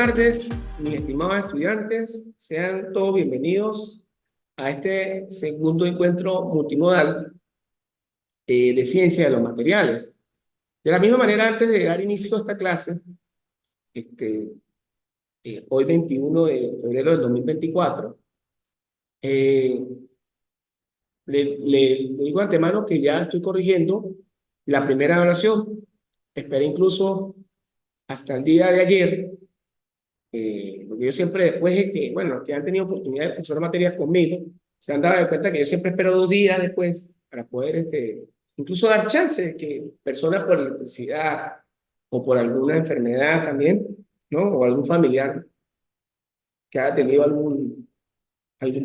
tardes, mis estimados estudiantes. Sean todos bienvenidos a este segundo encuentro multimodal de ciencia de los materiales. De la misma manera, antes de dar inicio a esta clase, este, hoy 21 de febrero del 2024, eh, le digo de antemano que ya estoy corrigiendo la primera evaluación. Esperé incluso hasta el día de ayer, porque yo siempre, después de que, bueno, que han tenido oportunidad de cursar materias conmigo, se han dado cuenta que yo siempre espero 2 días después para poder, incluso dar chance de que personas por electricidad o por alguna enfermedad también, ¿no? O algún familiar que haya tenido algún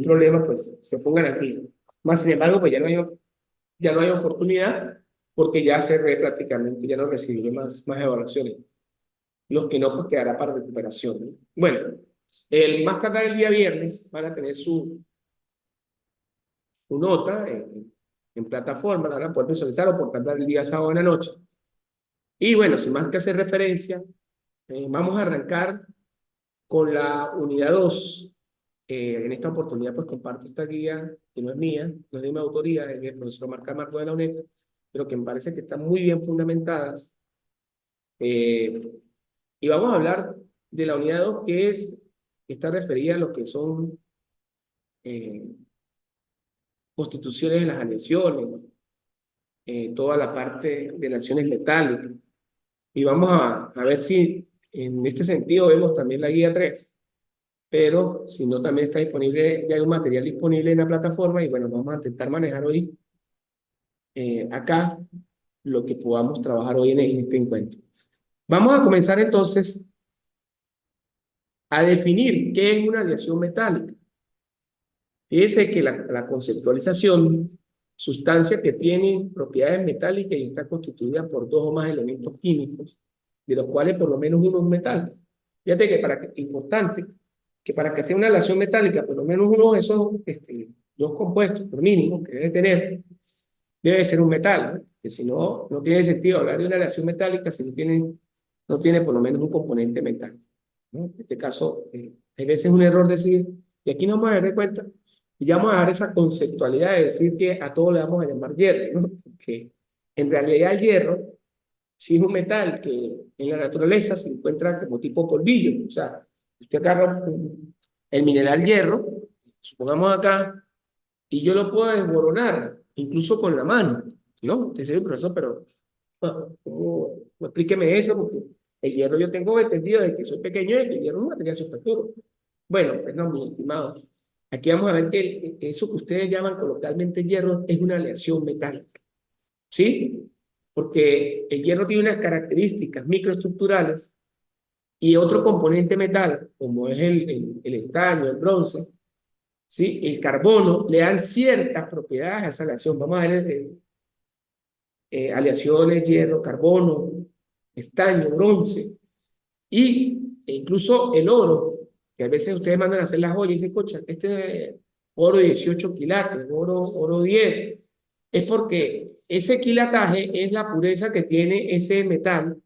problema, pues se pongan aquí. Más sin embargo, pues ya no hay oportunidad porque ya cerré prácticamente, ya no recibí más evaluaciones. Los que no, pues quedará para recuperación, ¿no? Bueno, más tarde el día viernes van a tener su nota en plataforma, la van a poder visualizar o por tardar el día sábado en la noche. Y bueno, sin más que hacer referencia, vamos a arrancar con la unidad 2. En esta oportunidad, pues comparto esta guía, que no es mía, no es de mi autoría, es del profesor Marc Marco de la UNED, pero que me parece que están muy bien fundamentadas. Y vamos a hablar de la unidad 2, que está referida a lo que son eh, constituciones de las aleaciones, toda la parte de aleaciones metálicas. Y vamos a ver si en este sentido vemos también la guía 3. Pero si no, también está disponible, ya hay un material disponible en la plataforma y bueno, vamos a intentar manejar hoy acá lo que podamos trabajar hoy en este encuentro. Vamos a comenzar entonces a definir qué es una aleación metálica. Fíjense que la conceptualización, sustancia que tiene propiedades metálicas y está constituida por 2 o más elementos químicos, de los cuales por lo menos uno es un metal. Fíjate que importante, que para que sea una aleación metálica, por lo menos uno de esos dos compuestos, por mínimo, que debe tener, debe ser un metal, ¿no? Que si no, no tiene sentido hablar de una aleación metálica si no tiene por lo menos un componente metálico, ¿no? En este caso, hay veces un error decir, y aquí nos vamos a dar cuenta, y ya vamos a dar esa conceptualidad de decir que a todo le vamos a llamar hierro, ¿no? Que en realidad el hierro sí es un metal que en la naturaleza se encuentra como tipo polvillo. O sea, usted agarra el mineral hierro, supongamos acá, y yo lo puedo desmoronar, incluso con la mano, ¿no? Usted dice, profesor, pero explíqueme eso, porque el hierro yo tengo entendido de que soy pequeño y que el hierro es un material súper duro. Bueno, pues no, mi estimado. Aquí vamos a ver que eso que ustedes llaman coloquialmente hierro es una aleación metálica, ¿sí? Porque el hierro tiene unas características microestructurales y otro componente metal, como es el estaño, el bronce, ¿sí? El carbono, le dan ciertas propiedades a esa aleación. Vamos a ver aleaciones, hierro, carbono, estaño, bronce, e incluso el oro, que a veces ustedes mandan a hacer las joyas y dicen, escucha, oro 18 quilates, oro 10, es porque ese quilataje es la pureza que tiene ese metal,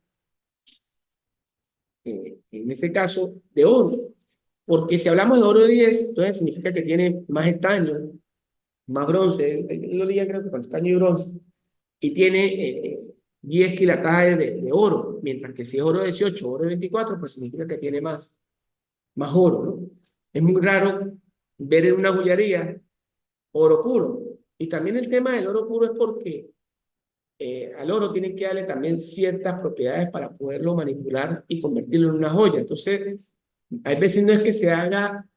en este caso de oro, porque si hablamos de oro 10, entonces significa que tiene más estaño, más bronce, lo diría creo que con estaño y bronce, y tiene 10 quilatajes de oro, mientras que si es oro 18, oro 24, pues significa que tiene más oro, ¿no? Es muy raro ver en una joyería oro puro. Y también el tema del oro puro es porque al oro tienen que darle también ciertas propiedades para poderlo manipular y convertirlo en una joya. Entonces, hay veces no es que se haga,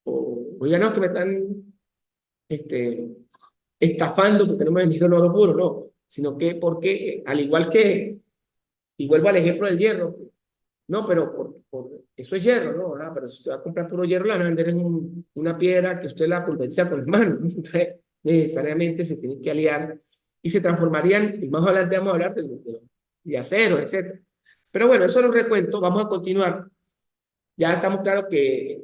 oigan, no, que me están este, estafando porque no me han vendido el oro puro, no, sino que porque, al igual que, y vuelvo al ejemplo del hierro, no, pero eso es hierro, ¿no? Ah, pero si usted va a comprar puro hierro, la van a vender en una piedra que usted la pulveriza con las manos. Entonces, necesariamente se tiene que aliar y se transformarían, y más adelante vamos a hablar de acero, etc. Pero bueno, eso es un recuento, vamos a continuar. Ya estamos claros que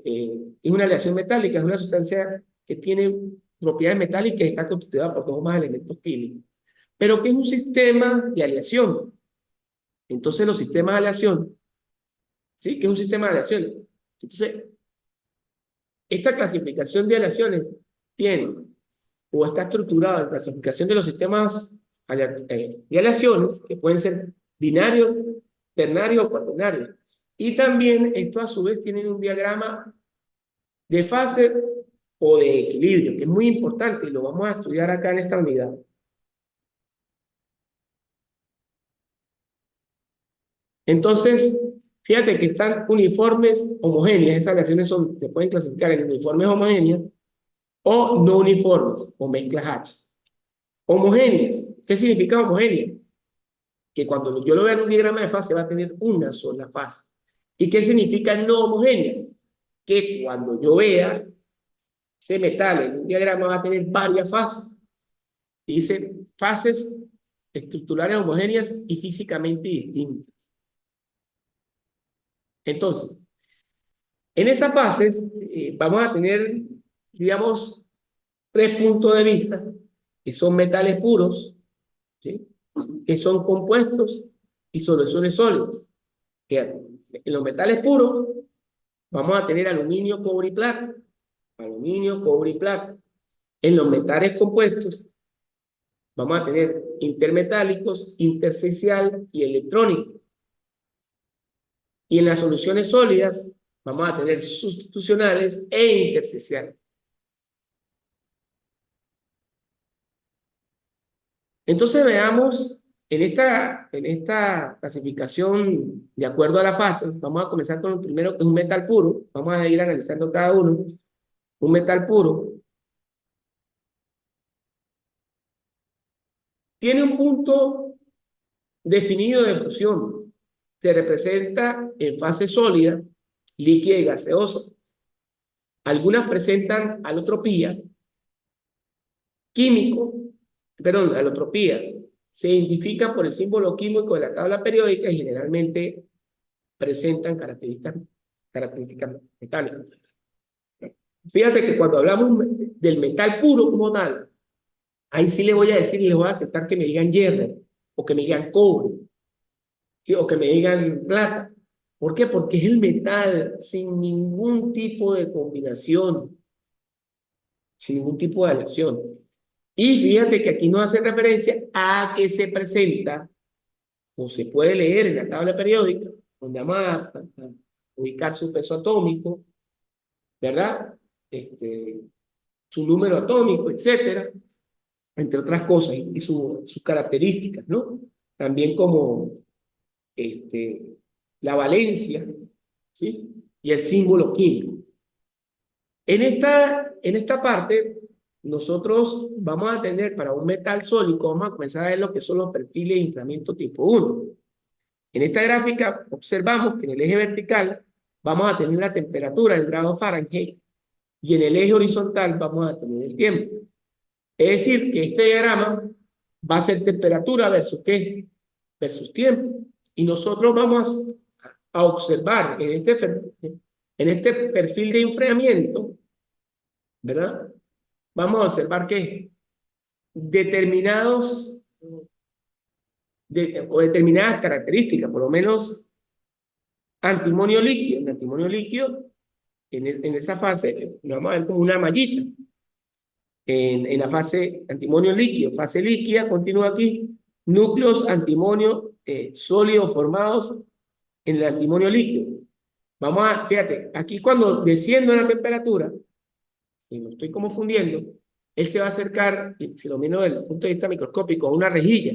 es una aleación metálica, es una sustancia que tiene propiedades metálicas y está constituida por 2 o más elementos químicos. Pero ¿qué es un sistema de aleación? Entonces, los sistemas de aleación ¿sí? Que es un sistema de aleaciones. Entonces, esta clasificación de aleaciones tiene o está estructurada en clasificación de los sistemas de aleaciones, que pueden ser binarios, ternarios o cuaternarios. Y también esto a su vez tiene un diagrama de fase o de equilibrio, que es muy importante y lo vamos a estudiar acá en esta unidad. Entonces, fíjate que están uniformes homogéneas, esas aleaciones se pueden clasificar en uniformes homogéneas o no uniformes o mezclas H. Homogéneas, ¿qué significa homogénea? Que cuando yo lo vea en un diagrama de fase va a tener una sola fase. ¿Y qué significa no homogéneas? Que cuando yo vea ese metal en un diagrama va a tener varias fases. Dice fases estructurales homogéneas y físicamente distintas. Entonces, en esas fases vamos a tener, digamos, tres puntos de vista, que son metales puros, ¿sí? Que son compuestos y soluciones sólidas. Que en los metales puros vamos a tener aluminio, cobre y plata. Aluminio, cobre y plata. En los metales compuestos vamos a tener intermetálicos, intersticial y electrónico. Y en las soluciones sólidas vamos a tener sustitucionales e intersticiales. Entonces veamos en esta clasificación de acuerdo a la fase, vamos a comenzar con el primero, que es un metal puro. Vamos a ir analizando cada uno. Un metal puro tiene un punto definido de fusión. Se representa en fase sólida, líquida y gaseosa. Algunas presentan alotropía químico, perdón, alotropía. Se identifica por el símbolo químico de la tabla periódica y generalmente presentan características metálicas. Fíjate que cuando hablamos del metal puro como tal, ahí sí le voy a decir y les voy a aceptar que me digan hierro, o que me digan cobre, ¿sí? O que me digan plata. ¿Por qué? Porque es el metal sin ningún tipo de combinación, sin ningún tipo de aleación. Y fíjate que aquí nos hace referencia a que se presenta, o se puede leer en la tabla periódica, donde vamos a ubicar su peso atómico, ¿verdad? Su número atómico, etcétera, entre otras cosas, y sus características, ¿no? También como la valencia, ¿sí? Y el símbolo químico. En esta parte, nosotros vamos a tener para un metal sólido, vamos a comenzar a ver lo que son los perfiles de inflamiento tipo 1. En esta gráfica observamos que en el eje vertical vamos a tener la temperatura en grados Fahrenheit y en el eje horizontal vamos a tener el tiempo. Es decir, que este diagrama va a ser temperatura versus ¿qué? Versus tiempo. Y nosotros vamos a observar en este perfil de enfriamiento, ¿verdad? Vamos a observar que determinados o determinadas características, por lo menos antimonio líquido. El antimonio líquido, en esa fase, lo vamos a ver como una mallita. En la fase antimonio líquido, fase líquida, continúa aquí, núcleos antimonio sólidos formados en el antimonio líquido. Vamos a, fíjate, aquí cuando desciendo la temperatura, y lo estoy como fundiendo, él se va a acercar, si lo miro desde el punto de vista microscópico, a una rejilla.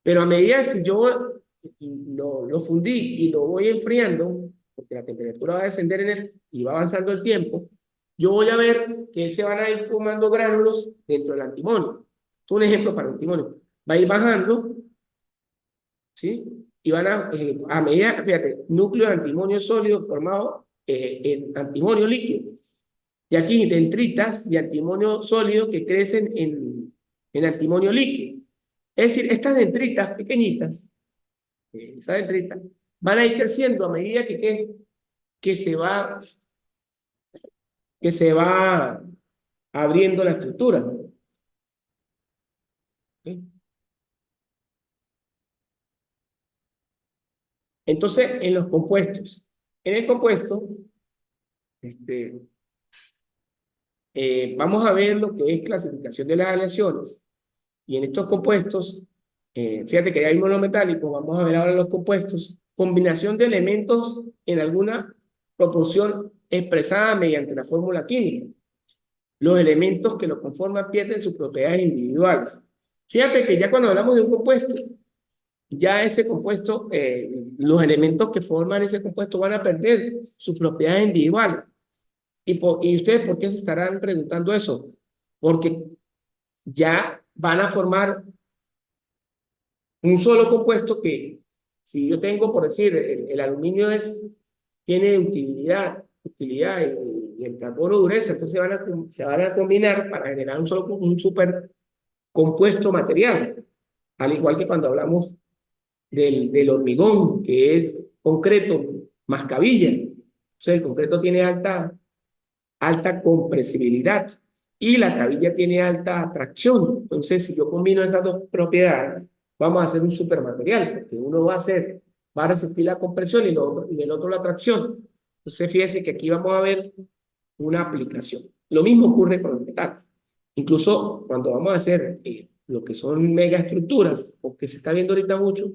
Pero a medida que yo lo fundí y lo voy enfriando, porque la temperatura va a descender en él y va avanzando el tiempo, yo voy a ver que se van a ir formando gránulos dentro del antimonio. Un ejemplo para el antimonio. Va a ir bajando, ¿sí? Y van a medida, fíjate, núcleo de antimonio sólido formado en antimonio líquido. Y aquí dendritas de antimonio sólido que crecen en antimonio líquido. Es decir, estas dendritas pequeñitas, esas dendritas, van a ir creciendo a medida que se va abriendo la estructura. ¿Sí? Entonces, en los compuestos, En el compuesto, vamos a ver lo que es clasificación de las aleaciones. Y en estos compuestos, fíjate que hay monometálicos, vamos a ver ahora los compuestos, combinación de elementos en alguna proporción expresada mediante la fórmula química. Los elementos que lo conforman pierden sus propiedades individuales. Fíjate que ya cuando hablamos de un compuesto, ya ese compuesto, los elementos que forman ese compuesto van a perder sus propiedades individuales. ¿Y ustedes por qué se estarán preguntando eso? Porque ya van a formar un solo compuesto que, si yo tengo, por decir, el aluminio tiene utilidad y el carbono dureza, entonces se van a combinar para generar un super compuesto material, al igual que cuando hablamos del hormigón, que es concreto más cabilla. Entonces el concreto tiene alta compresibilidad y la cabilla tiene alta atracción. Entonces, si yo combino esas dos propiedades, vamos a hacer un supermaterial, porque uno va a resistir la compresión y el otro la atracción. Entonces, fíjense que aquí vamos a ver una aplicación. Lo mismo ocurre con los metales. Incluso cuando vamos a hacer lo que son megaestructuras, o que se está viendo ahorita mucho,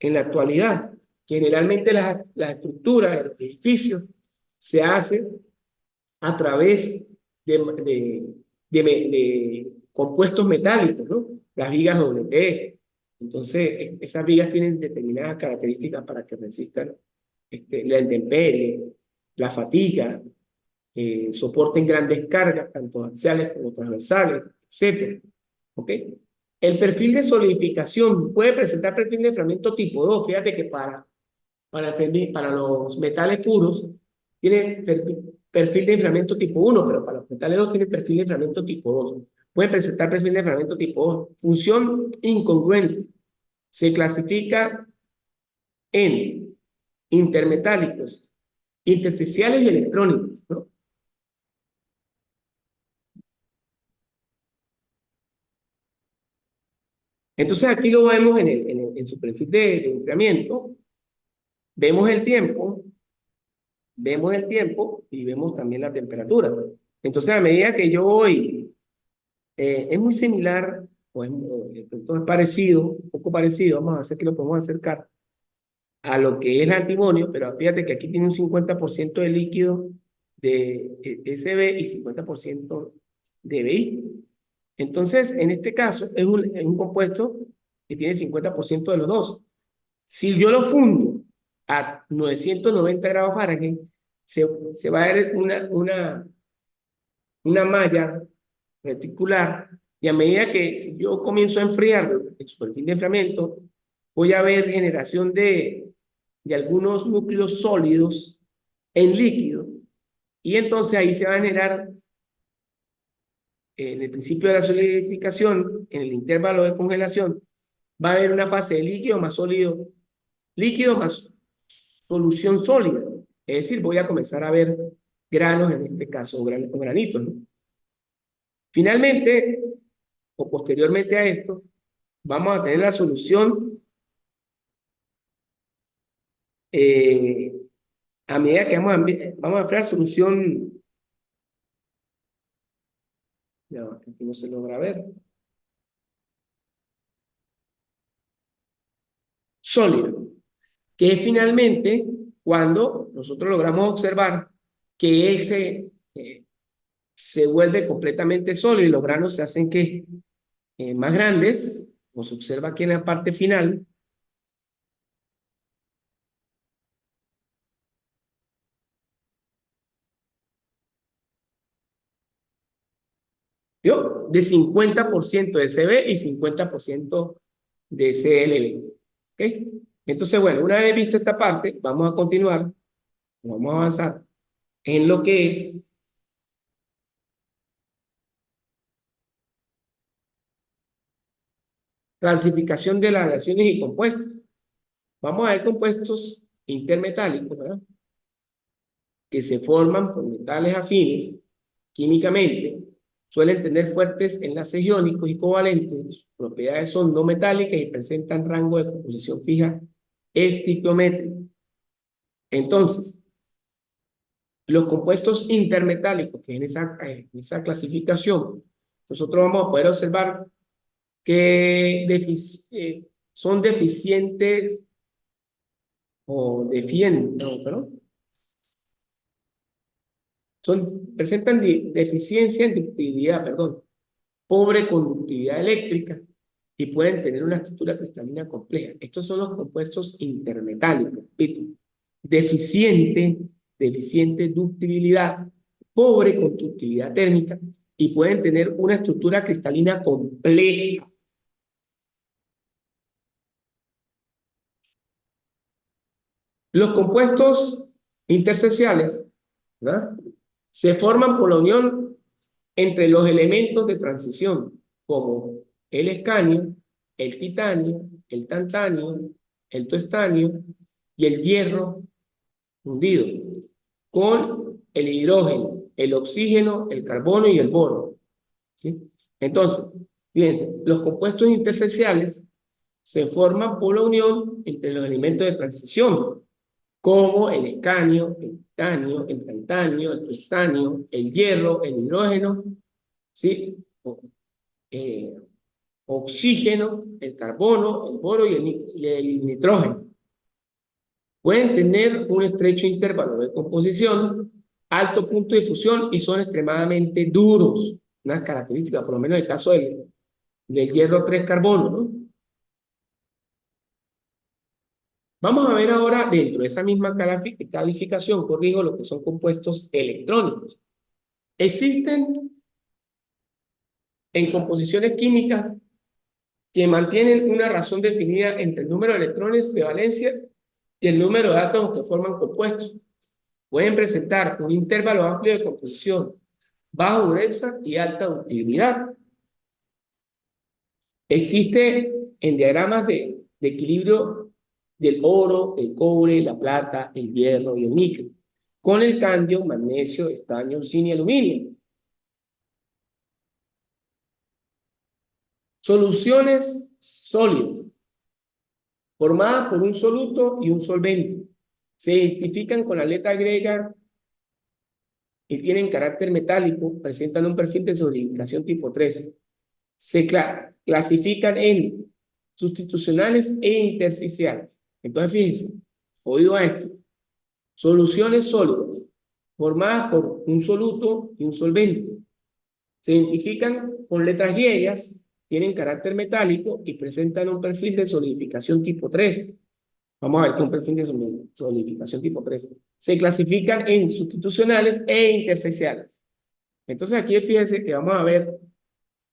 en la actualidad, generalmente las estructuras de los edificios se hacen a través de compuestos metálicos, ¿no? Las vigas WT. Entonces, esas vigas tienen determinadas características para que resistan la intemperie, la fatiga, soporten grandes cargas, tanto axiales como transversales, etc. ¿Ok? El perfil de solidificación puede presentar perfil de enfriamiento tipo 2. Fíjate que para los metales puros tiene perfil de enfriamiento tipo 1, pero para los metales 2 tiene perfil de enfriamiento tipo 2. Puede presentar perfil de enfriamiento tipo 2. Función incongruente. Se clasifica en intermetálicos, intersticiales y electrónicos, ¿no? Entonces aquí lo vemos en su perfil de enfriamiento. Vemos el tiempo y vemos también la temperatura. Entonces, a medida que yo voy, es muy similar, entonces es parecido, un poco parecido, vamos a hacer que lo podemos acercar a lo que es el antimonio, pero fíjate que aquí tiene un 50% de líquido de SB y 50% de BI. Entonces, en este caso, es un compuesto que tiene 50% de los dos. Si yo lo fundo a 990 grados Fahrenheit, se va a ver una malla reticular, y a medida que si yo comienzo a enfriar el superficie de enfriamiento, voy a ver generación de algunos núcleos sólidos en líquido, y entonces ahí se va a generar, en el principio de la solidificación, en el intervalo de congelación, va a haber una fase de líquido más solución sólida. Es decir, voy a comenzar a ver granos, en este caso, granitos, ¿no? Finalmente, o posteriormente a esto, vamos a tener la solución, eh, a medida que vamos a emplear solución, ya, aquí no se logra ver, sólida, que es finalmente cuando nosotros logramos observar que se vuelve completamente sólido y los granos se hacen más grandes, como se observa aquí en la parte final. ¿Vio? De 50% de CB y 50% de CLB. ¿Ok? Entonces, bueno, una vez visto esta parte, vamos a continuar, vamos a avanzar en lo que es clasificación de las aleaciones y compuestos. Vamos a ver compuestos intermetálicos, ¿verdad? Que se forman por metales afines químicamente, suelen tener fuertes enlaces iónicos y covalentes, sus propiedades son no metálicas y presentan rango de composición fija estequiométrico. Entonces, los compuestos intermetálicos, que en esa clasificación, nosotros vamos a poder observar que son deficientes o defienden, no, perdón, presentan deficiencia en ductibilidad, perdón, pobre conductividad eléctrica y pueden tener una estructura cristalina compleja. Estos son los compuestos intermetálicos, repito, deficiente ductibilidad, pobre conductividad térmica y pueden tener una estructura cristalina compleja. Los compuestos intersticiales, ¿verdad?, se forman por la unión entre los elementos de transición, como el escanio, el titanio, el tantalio, el tuestanio y el hierro fundido, con el hidrógeno, el oxígeno, el carbono y el boro, ¿sí? Entonces, fíjense, los compuestos intersticiales se forman por la unión entre los elementos de transición, como el escanio, el titanio, el tantalio, el tuestanio, el hierro, el hidrógeno, ¿sí?, eh, oxígeno, el carbono, el boro y el nitrógeno. Pueden tener un estrecho intervalo de composición, alto punto de fusión y son extremadamente duros. Una característica, por lo menos en el caso del hierro 3 carbono, ¿no? Vamos a ver ahora, dentro de esa misma calificación, corrijo, lo que son compuestos electrónicos. Existen en composiciones químicas que mantienen una razón definida entre el número de electrones de valencia y el número de átomos que forman compuestos. Pueden presentar un intervalo amplio de composición, baja dureza y alta ductilidad. Existe en diagramas de equilibrio del oro, el cobre, la plata, el hierro y el níquel, con el candio, magnesio, estaño, zinc y aluminio. Soluciones sólidas, formadas por un soluto y un solvente. Se identifican con la letra griega y tienen carácter metálico, presentan un perfil de solidificación tipo 3. Se clasifican en sustitucionales e intersticiales. Entonces, fíjense, oído a esto, soluciones sólidas, formadas por un soluto y un solvente. Se identifican con letras griegas, tienen carácter metálico y presentan un perfil de solidificación tipo 3. Vamos a ver qué es un perfil de solidificación tipo 3. Se clasifican en sustitucionales e intersticiales. Entonces aquí fíjense que vamos a ver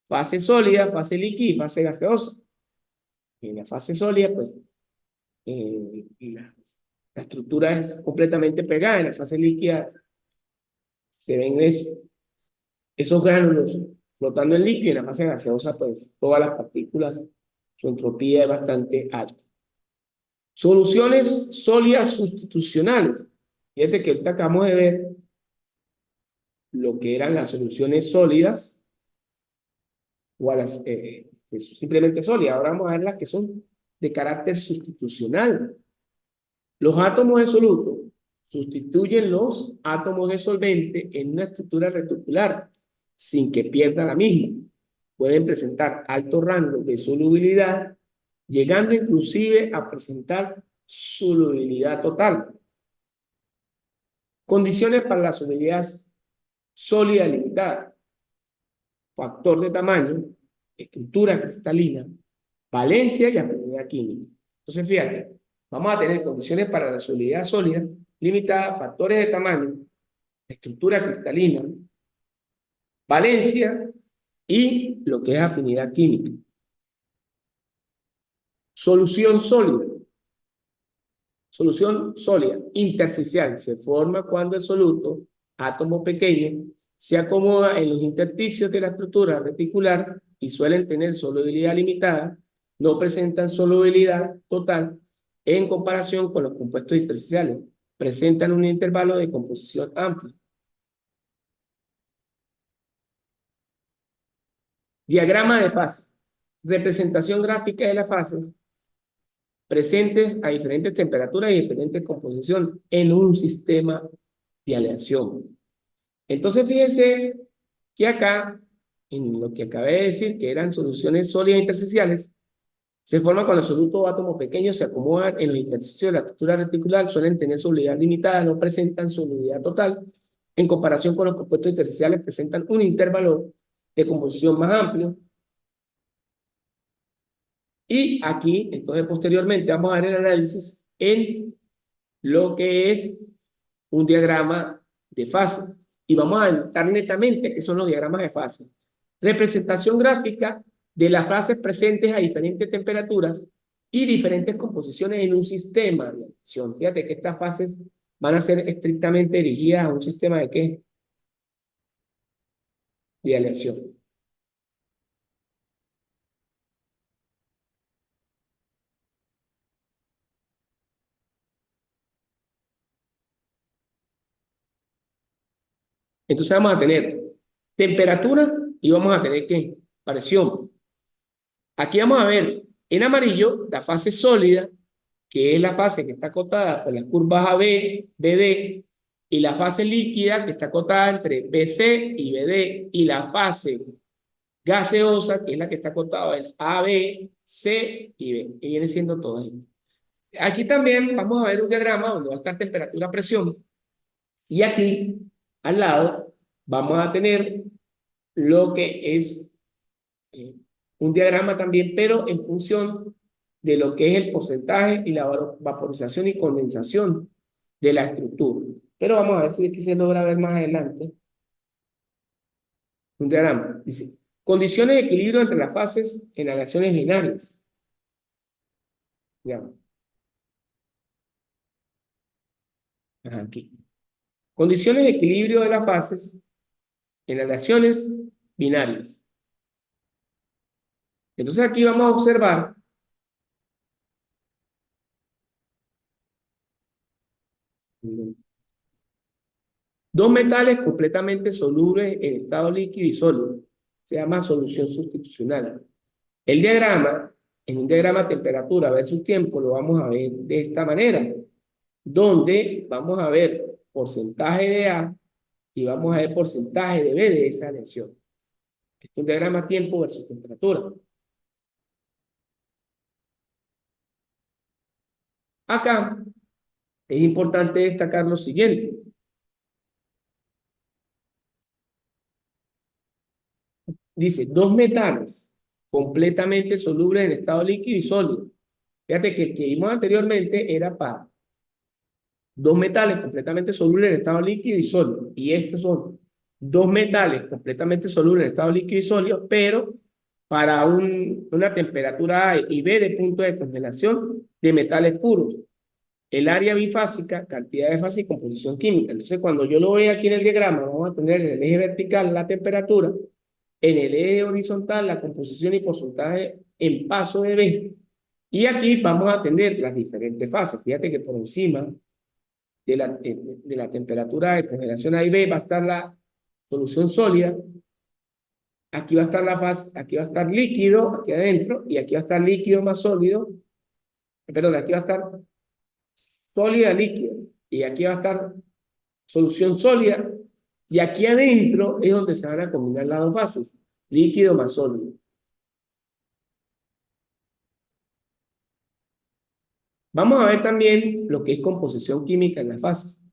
fase sólida, fase líquida y fase gaseosa. En la fase sólida, pues, la estructura es completamente pegada. En la fase líquida se ven esos gránulos flotando en líquido. Y en la fase gaseosa, pues, todas las partículas, su entropía es bastante alta. Soluciones sólidas sustitucionales. Fíjate que ahorita acabamos de ver lo que eran las soluciones sólidas o a las simplemente sólidas. Ahora vamos a ver las que son de carácter sustitucional. Los átomos de soluto sustituyen los átomos de solvente en una estructura reticular sin que pierda la misma. Pueden presentar alto rango de solubilidad, llegando inclusive a presentar solubilidad total. Condiciones para la solubilidad sólida limitada: factor de tamaño, estructura cristalina, valencia y afinidad química. Entonces, fíjate, vamos a tener condiciones para la solubilidad sólida limitada, factores de tamaño, estructura cristalina, valencia y lo que es afinidad química. Solución sólida. Solución sólida, intersticial, se forma cuando el soluto, átomo pequeño, se acomoda en los intersticios de la estructura reticular y suelen tener solubilidad limitada, no presentan solubilidad total en comparación con los compuestos intersticiales, presentan un intervalo de composición amplio. Diagrama de fases. Representación gráfica de las fases presentes a diferentes temperaturas y diferentes composiciones en un sistema de aleación. Entonces, fíjense que acá, en lo que acabé de decir, que eran soluciones sólidas intersticiales, se forman cuando solutos o átomos pequeños se acomodan en los intersticios de la estructura reticular, suelen tener solubilidad limitada, no presentan solubilidad total, en comparación con los compuestos intersticiales, presentan un intervalo de composición más amplio. Y aquí, entonces, posteriormente, vamos a ver el análisis en lo que es un diagrama de fase. Y vamos a adelantar netamente qué son los diagramas de fase. Representación gráfica de las fases presentes a diferentes temperaturas y diferentes composiciones en un sistema de acción. Fíjate que estas fases van a ser estrictamente dirigidas a un sistema de ¿qué? De aleación. Entonces vamos a tener temperatura y vamos a tener ¿qué? Presión. Aquí vamos a ver en amarillo la fase sólida, que es la fase que está acotada por las curvas AB, BD, y la fase líquida que está acotada entre BC y BD, y la fase gaseosa, que es la que está acotada en AB, C y B, que viene siendo todo esto. Aquí también vamos a ver un diagrama donde va a estar temperatura, presión, y aquí al lado vamos a tener lo que es eh, un diagrama también, pero en función de lo que es el porcentaje y la vaporización y condensación de la estructura. Pero vamos a ver si aquí se logra ver más adelante un diagrama. Dice, condiciones de equilibrio entre las fases en aleaciones binarias. Digamos, aquí. Condiciones de equilibrio de las fases en aleaciones binarias. Entonces aquí vamos a observar dos metales completamente solubles en estado líquido y sólido. Se llama solución sustitucional. El diagrama, en un diagrama temperatura versus tiempo, lo vamos a ver de esta manera, donde vamos a ver porcentaje de A y vamos a ver porcentaje de B de esa aleación. Este es un diagrama tiempo versus temperatura. Acá es importante destacar lo siguiente. Dice, dos metales completamente solubles en estado líquido y sólido. Fíjate que el que vimos anteriormente era para dos metales completamente solubles en estado líquido y sólido. Y estos son dos metales completamente solubles en estado líquido y sólido, pero para una temperatura A y B de punto de congelación de metales puros. El área bifásica, cantidad de fase y composición química. Entonces, cuando yo lo veo aquí en el diagrama, vamos a tener en el eje vertical la temperatura, en el eje horizontal la composición y porcentaje en paso de B. Y aquí vamos a tener las diferentes fases. Fíjate que por encima de la temperatura de congelación A y B va a estar la solución sólida, aquí va a estar la fase, aquí va a estar líquido, aquí adentro, y aquí va a estar líquido más sólido, perdón, aquí va a estar sólida, líquida, y aquí va a estar solución sólida, y aquí adentro es donde se van a combinar las dos fases, líquido más sólido. Vamos a ver también lo que es composición química en las fases,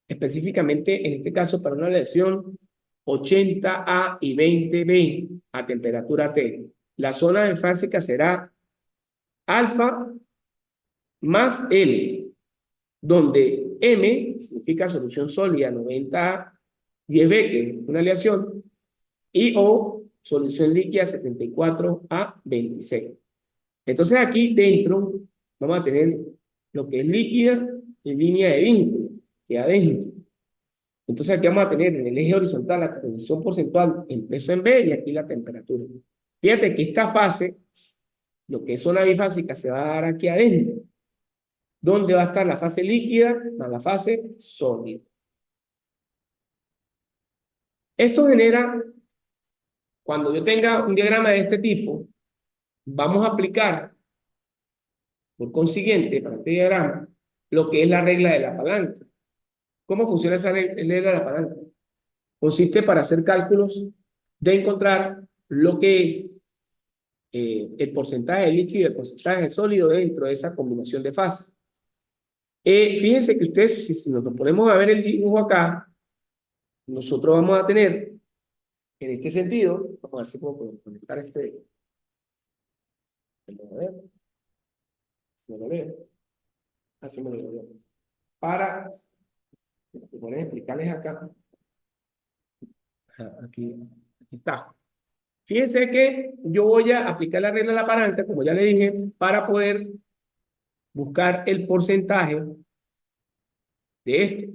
específicamente en este caso para una aleación 80A y 20B a temperatura T. La zona enfásica será alfa más L, donde M significa solución sólida 90A, 10B, que es una aleación, y O, solución líquida 74A, 26. Entonces aquí dentro vamos a tener lo que es líquida y línea de vínculo, que adentro. Entonces aquí vamos a tener en el eje horizontal la composición porcentual en peso en B y aquí la temperatura. Fíjate que esta fase, lo que es zona bifásica, se va a dar aquí adentro, donde va a estar la fase líquida más la fase sólida. Esto genera, cuando yo tenga un diagrama de este tipo, vamos a aplicar Por consiguiente, para este diagrama, lo que es la regla de la palanca. ¿Cómo funciona esa regla de la palanca? Consiste para hacer cálculos de encontrar lo que es el porcentaje de líquido y el porcentaje de sólido dentro de esa combinación de fases. Fíjense que ustedes, si nos ponemos a ver el dibujo acá, nosotros vamos a tener, en este sentido, vamos a ver si puedo conectar este. A ver, no lo veo. Así me lo veo. Para poder explicarles acá. Aquí está. Fíjense que yo voy a aplicar la regla de la palanca, como ya le dije, para poder buscar el porcentaje de esto.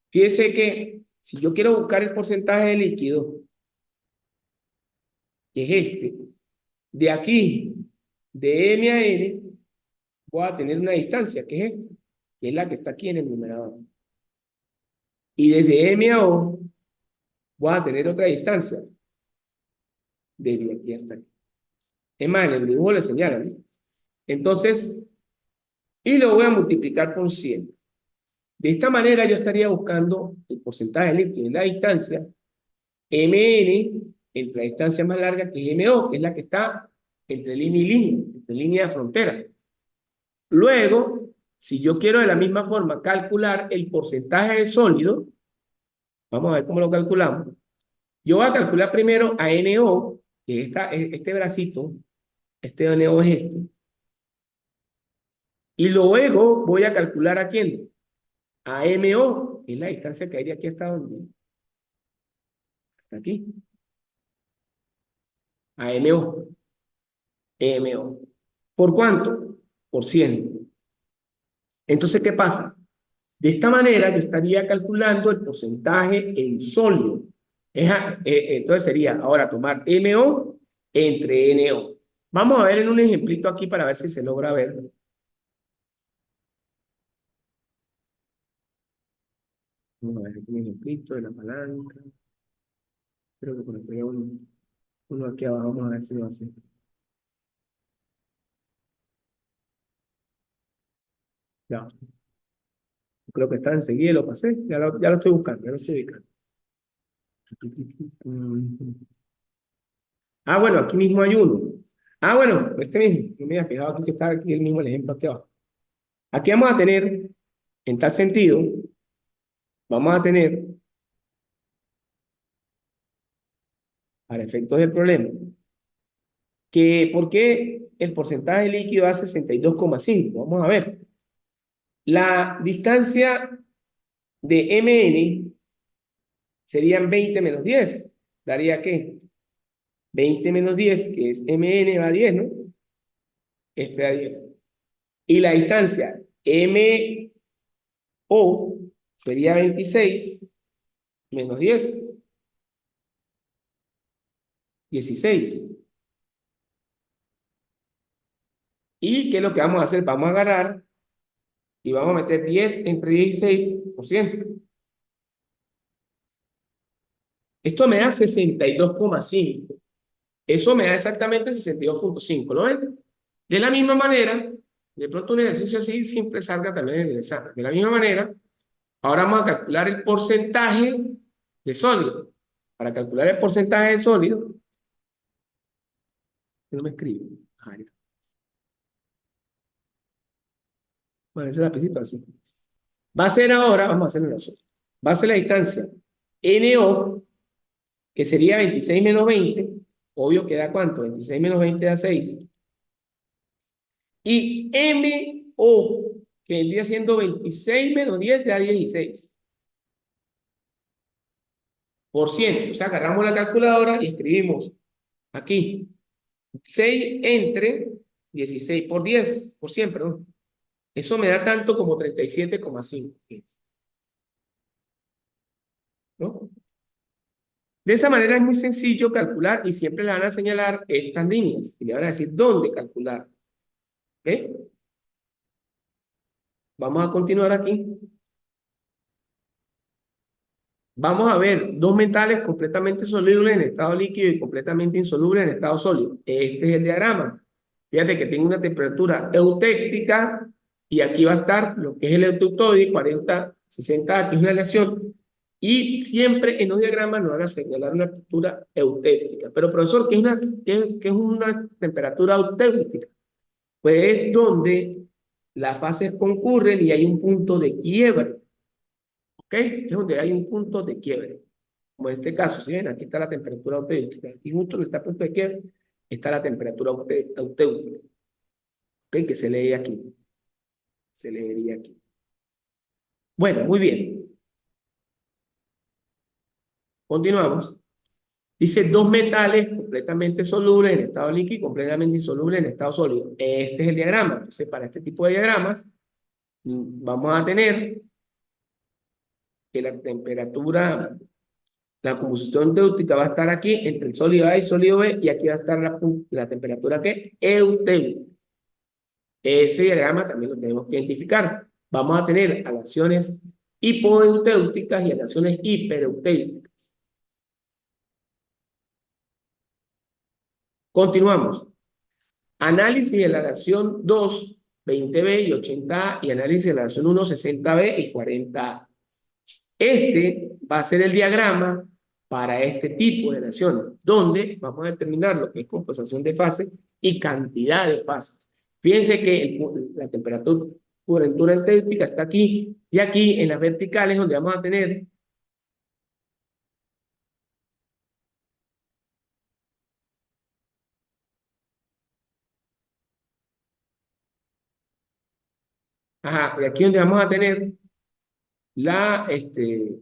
Fíjense que si yo quiero buscar el porcentaje de líquido, que es este, de aquí, de M a N, voy a tener una distancia, que es esta, que es la que está aquí en el numerador. Y desde M a O, voy a tener otra distancia, desde aquí hasta aquí. Es más, en el dibujo le señalan, ¿no? Entonces, y lo voy a multiplicar por 100. De esta manera yo estaría buscando el porcentaje de líquido en la distancia Mn entre la distancia más larga, que es MO, que es la que está entre línea y línea, entre línea de frontera. Luego, si yo quiero de la misma forma calcular el porcentaje de sólido, vamos a ver cómo lo calculamos. Yo voy a calcular primero a NO, que es este bracito, este NO es este. Y luego voy a calcular a quién, a MO, que es la distancia que hay de aquí hasta donde, hasta aquí. A MO. MO. ¿Por cuánto? Por 100. Entonces, ¿qué pasa? De esta manera yo estaría calculando el porcentaje en sólido. Entonces sería ahora tomar MO entre NO. Vamos a ver en un ejemplito aquí para ver si se logra ver. Vamos a ver un ejemplito de la palanca. Creo que por aquí hay uno aquí abajo. Vamos a ver si lo hace. Ya. Creo que está enseguida, lo pasé. Ya lo estoy buscando, ya lo estoy ubicando. Ah, bueno, aquí mismo hay uno. Ah, bueno, este mismo. Yo me había fijado aquí que está aquí el mismo el ejemplo aquí abajo. Aquí vamos a tener, en tal sentido, vamos a tener, para efectos del problema, que ¿por qué el porcentaje de líquido da 62,5? Vamos a ver. La distancia de Mn serían 20 menos 10. ¿Daría qué? 20 menos 10, que es Mn va a 10, ¿no? Este da 10. Y la distancia MO sería 26 menos 10, 16. ¿Y qué es lo que vamos a hacer? Vamos a agarrar y vamos a meter 10 entre 16%. Esto me da 62,5. Eso me da exactamente 62,5. ¿Lo ven? De la misma manera, de pronto un ejercicio así siempre salga también en el examen. De la misma manera, ahora vamos a calcular el porcentaje de sólido. Para calcular el porcentaje de sólido, no me escribe. Bueno, ese lapicito así. Va a ser ahora, vamos a hacerlo nosotros. Va a ser la distancia NO, que sería 26 menos 20. Obvio que da ¿cuánto? 26 menos 20 da 6. Y MO, que vendría siendo 26 menos 10 da 16. Por ciento. O sea, agarramos la calculadora y escribimos aquí 6 entre 16 por 10, por 100, perdón. Eso me da tanto como 37,5. ¿No? De esa manera es muy sencillo calcular y siempre le van a señalar estas líneas y le van a decir dónde calcular. ¿Ok? Vamos a continuar aquí. Vamos a ver dos metales completamente solubles en estado líquido y completamente insolubles en estado sólido. Este es el diagrama. Fíjate que tengo una temperatura eutéptica y aquí va a estar lo que es el eutectoide, 40, 60, que es una aleación. Y siempre en los diagramas nos van a señalar una temperatura eutéptica. Pero profesor, ¿qué es una temperatura eutéptica? Pues es donde las fases concurren y hay un punto de quiebre. ¿Ok? Es donde hay un punto de quiebre. Como en este caso, ¿sí ven? Aquí está la temperatura eutéptica. Y justo en este punto de quiebre está la temperatura eutéptica. ¿Ok? Que se lee aquí. Se leería aquí. Bueno, muy bien. Continuamos. Dice dos metales completamente solubles en estado líquido y completamente insolubles en estado sólido. Este es el diagrama. Entonces, para este tipo de diagramas, vamos a tener que la temperatura, la combustión deutérica va a estar aquí entre el sólido A y sólido B, y aquí va a estar la temperatura que eutérica. Ese diagrama también lo tenemos que identificar. Vamos a tener aleaciones hipoeutéricas y aleaciones hipereutéricas. Continuamos. Análisis de la aleación 2, 20B y 80A, y análisis de la aleación 1, 60B y 40A. Este va a ser el diagrama para este tipo de aleaciones, donde vamos a determinar lo que es composición de fase y cantidad de fases. Fíjense que la temperatura eutérica está aquí, y aquí en las verticales donde vamos a tener y aquí donde vamos a tener la, que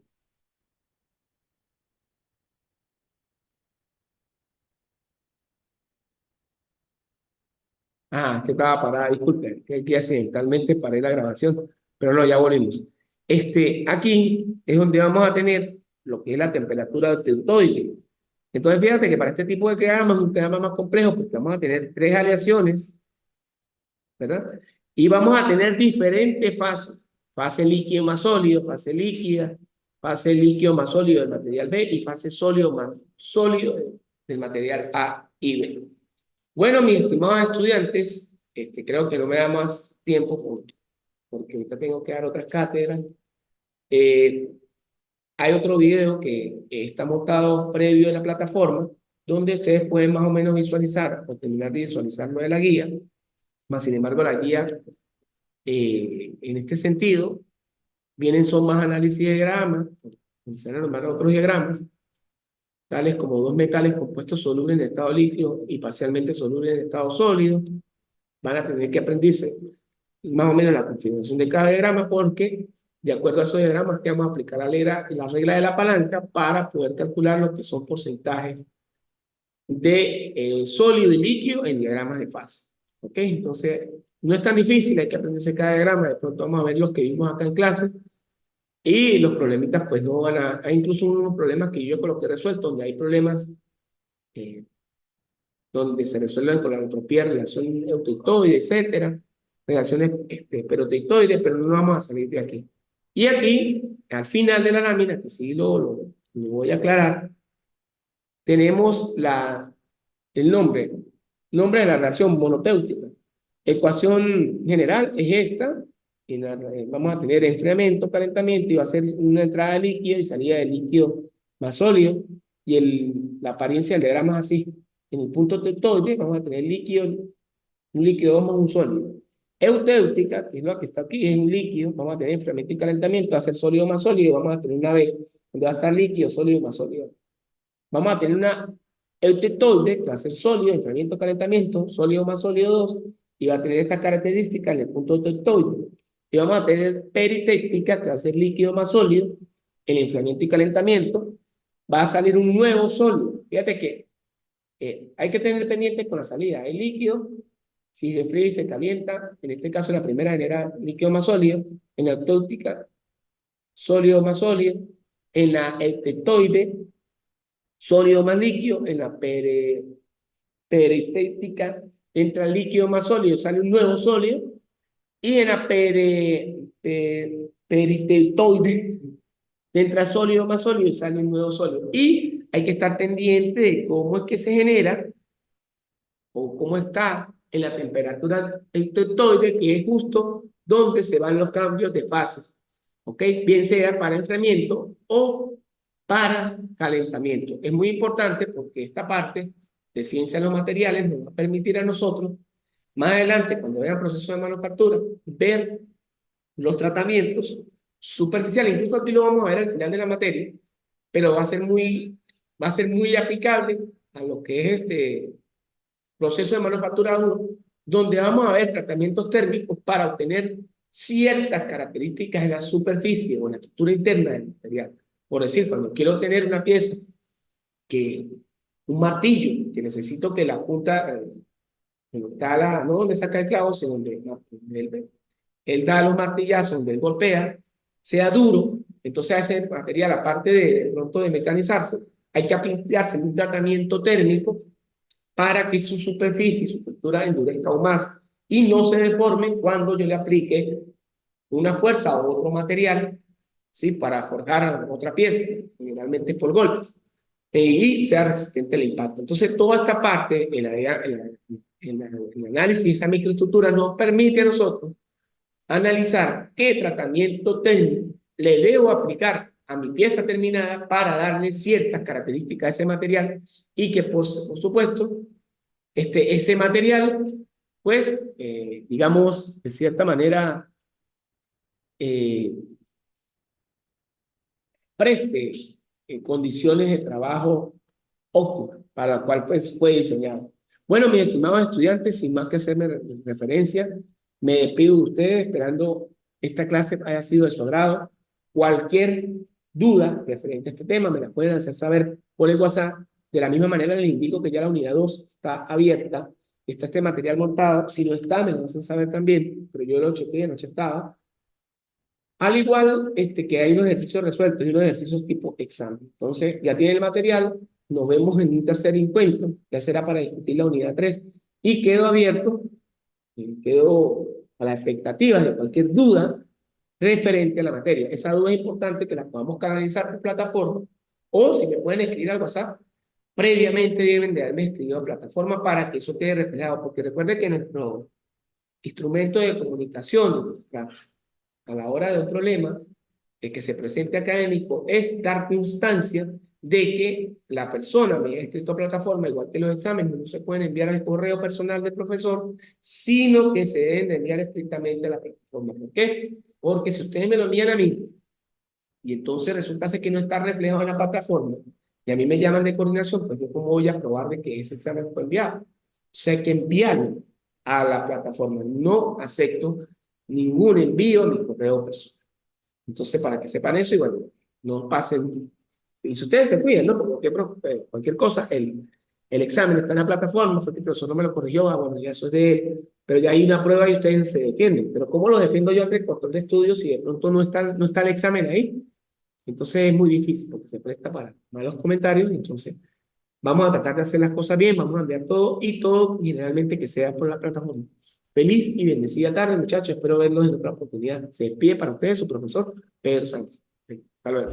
estaba parada, disculpe, que aquí accidentalmente paré la grabación, pero no, ya volvimos. Aquí es donde vamos a tener lo que es la temperatura deutérica. Entonces, fíjate que para este tipo de diagramas es un diagrama más complejo porque vamos a tener tres aleaciones, ¿verdad? Y vamos a tener diferentes fases: fase líquido más sólido, fase líquida, fase líquido más sólido del material B y fase sólido más sólido del material A y B. Bueno, mis estimados estudiantes, creo que no me da más tiempo porque ahorita tengo que dar otras cátedras. Eh, Hay otro video que está montado previo en la plataforma, donde ustedes pueden más o menos visualizar o terminar de visualizar lo de la guía. Más sin embargo, la guía, en este sentido, son más análisis de diagramas, se van a nombrar otros diagramas, tales como dos metales compuestos solubles en estado líquido y parcialmente solubles en estado sólido. Van a tener que aprenderse más o menos la configuración de cada diagrama, porque de acuerdo a esos diagramas que vamos a aplicar la regla de la palanca para poder calcular lo que son porcentajes de sólido y líquido en diagramas de fase. ¿Ok? Entonces, no es tan difícil, hay que aprenderse cada diagrama. De pronto vamos a ver los que vimos acá en clase, y los problemitas pues no van a... Hay incluso unos problemas que yo coloqué resueltos, donde hay problemas eh, donde se resuelven con la entropía, relación eutectoide, etcétera, relaciones perotectoides, pero no vamos a salir de aquí. Y aquí, al final de la lámina, que sí lo voy a aclarar, tenemos el nombre de la relación monopéutica. Ecuación general es esta, vamos a tener enfriamiento, calentamiento, y va a ser una entrada de líquido y salida de líquido más sólido, y la apariencia del diagrama es así. En el punto tectóide vamos a tener líquido, un líquido más un sólido. Eutéutica, que es lo que está aquí, es un líquido, vamos a tener enfriamiento y calentamiento, va a ser sólido más sólido, y vamos a tener una B, donde va a estar líquido, sólido más sólido. Vamos a tener una eutectoide, que va a ser sólido, enfriamiento, calentamiento, sólido más sólido 2, y va a tener esta característica en el punto eutectoide. Y vamos a tener peritéctica, que va a ser líquido más sólido, el enfriamiento y calentamiento, va a salir un nuevo sólido. Fíjate que hay que tener pendiente con la salida. El líquido, si se fríe y se calienta, en este caso la primera genera líquido más sólido, en la autóptica, sólido más sólido, en la eutectoide, sólido más líquido, en la peritéctica entra líquido más sólido, sale un nuevo sólido, y en la peritéctoide entra sólido más sólido y sale un nuevo sólido. Y hay que estar pendiente de cómo es que se genera o cómo está en la temperatura tectóide, que es justo donde se van los cambios de fases, ¿ok? Bien sea para enfriamiento o para calentamiento. Es muy importante porque esta parte de ciencia de los materiales nos va a permitir a nosotros, más adelante, cuando vean proceso de manufactura, ver los tratamientos superficiales. Incluso aquí lo vamos a ver al final de la materia, pero va a ser muy aplicable a lo que es este proceso de manufactura 1, donde vamos a ver tratamientos térmicos para obtener ciertas características en la superficie o en la estructura interna del material. Por decir, cuando quiero tener una pieza, que un martillo, que necesito que la punta, donde está no donde saca el clavo, sino donde él da los martillazos, donde él golpea, sea duro, entonces a ese material, aparte de pronto de mecanizarse, hay que aplicarse un tratamiento térmico para que su superficie, su estructura endurezca aún más y no se deforme cuando yo le aplique una fuerza o otro material, ¿sí? Para forjar otra pieza, generalmente por golpes, y sea resistente al impacto. Entonces, toda esta parte, el análisis de esa microestructura nos permite a nosotros analizar qué tratamiento técnico le debo aplicar a mi pieza terminada para darle ciertas características a ese material y que, por supuesto, ese material, pues, digamos, de cierta manera, eh, preste condiciones de trabajo óptimas para la cual pues, fue diseñado. Bueno, mis estimados estudiantes, sin más que hacerme referencia, me despido de ustedes esperando esta clase haya sido de su agrado. Cualquier duda referente a este tema me la pueden hacer saber por el WhatsApp. De la misma manera les indico que ya la unidad 2 está abierta, está este material montado. Si no está, me lo hacen saber también, pero yo lo chequeé, anoche estaba. Al igual que hay unos ejercicios resueltos y unos ejercicios tipo examen. Entonces, ya tiene el material, nos vemos en un tercer encuentro, ya será para discutir la unidad 3, y quedo abierto, quedo a las expectativas de cualquier duda referente a la materia. Esa duda es importante que la podamos canalizar por plataforma, o si me pueden escribir al WhatsApp, previamente deben de haberme escrito a plataforma para que eso quede reflejado, porque recuerde que nuestro instrumento de comunicación, a la hora de un problema que se presente académico, es dar constancia de que la persona me ha escrito a plataforma, igual que los exámenes, no se pueden enviar al correo personal del profesor, sino que se deben de enviar estrictamente a la plataforma. ¿Por qué? Porque si ustedes me lo envían a mí, y entonces resulta que no está reflejado en la plataforma, y a mí me llaman de coordinación, pues yo cómo voy a probar de que ese examen fue enviado. O sea, hay que enviarlo a la plataforma. No acepto ningún envío ni correo personal. Entonces, para que sepan eso, y bueno, no pasen. Y si ustedes se cuidan, ¿no? Porque cualquier cosa, el examen está en la plataforma, fue que el profesor no me lo corrigió, bueno, ya eso es de él, pero ya hay una prueba y ustedes se defienden. Pero ¿cómo lo defiendo yo ante el control de estudios si de pronto no está el examen ahí? Entonces es muy difícil porque se presta para malos comentarios. Entonces, vamos a tratar de hacer las cosas bien, vamos a enviar todo y todo generalmente que sea por la plataforma. Feliz y bendecida tarde, muchachos. Espero verlos en otra oportunidad. Se despide para ustedes su profesor Pedro Sánchez. Hasta luego.